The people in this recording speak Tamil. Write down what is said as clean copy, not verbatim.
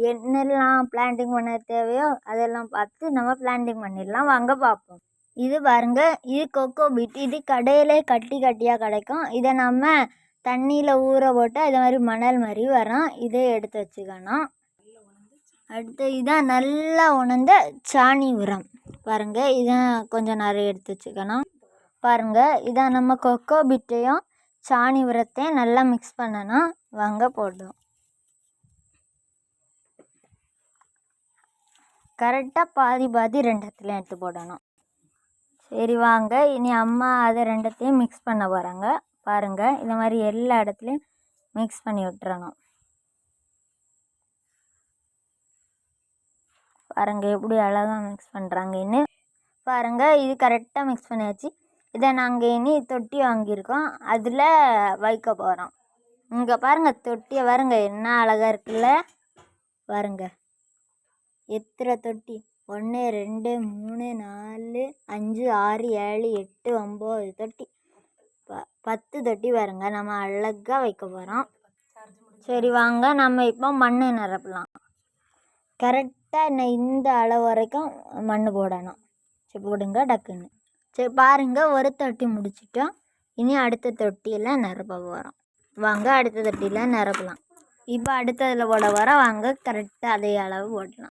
என்னெல்லாம் பிளான்டிங் பண்ண தேவையோ அதெல்லாம் பார்த்து நம்ம பிளான்டிங் பண்ணிடலாம். வாங்க பார்ப்போம். இது பாருங்க, இது கொக்கோ பீட். இது கடையிலே கட்டி கட்டியாக கிடைக்கும். இதை நம்ம தண்ணியில் ஊற போட்டால் இது மாதிரி மணல் மாதிரி வரும். இதை எடுத்து வச்சுக்கணும். அடுத்து இதான் நல்லா உணர்ந்த சாணி உரம். பாருங்கள், இதான் கொஞ்சம் நிறைய எடுத்து வச்சுக்கணும். பாருங்கள், இதான் நம்ம கொக்கோ பீட்டையும் சாணி உரத்தையும் நல்லா மிக்ஸ் பண்ணணும். வாங்க போடுவோம். கரெக்டாக பாதி பாதி ரெண்டத்துலையும் எடுத்து போடணும். சரி வாங்க, இனி அம்மா அதை ரெண்டத்தையும் மிக்ஸ் பண்ண போகிறாங்க. பாருங்கள், இந்த மாதிரி எல்லா இடத்துலையும் மிக்ஸ் பண்ணி விட்டுறணும். பாருங்கள் எப்படி அழகாக மிக்ஸ் பண்ணுறாங்கன்னு. பாருங்கள், இது கரெக்டாக மிக்ஸ் பண்ணியாச்சு. இதை நாங்கள் இனி தொட்டி வாங்கியிருக்கோம், அதில் வைக்க போகிறோம். இங்கே பாருங்கள், தொட்டியை பாருங்கள் என்ன அழகாக இருக்குல்ல. பாருங்கள் எத்தனை தொட்டி, 1 2 3 4 5 6 7 8 9 தொட்டி, 10 தொட்டி பாருங்க நம்ம அழகாக வைக்க போகிறோம். சரி வாங்க, நம்ம இப்போ மண் நிரப்பலாம். கரெக்டாக இந்த அளவு வரைக்கும் மண் போடணும். சரி போடுங்க டக்குன்னு. சரி பாருங்கள், ஒரு தொட்டி முடிச்சிட்டோம். இனி அடுத்த தொட்டியெல்லாம் நிரப்ப போகிறோம். வாங்க அடுத்த தொட்டியில் நிரப்பலாம். இப்போ அடுத்ததில் போட போகிறோம். வாங்க கரெக்டாக அதே அளவு போடலாம்.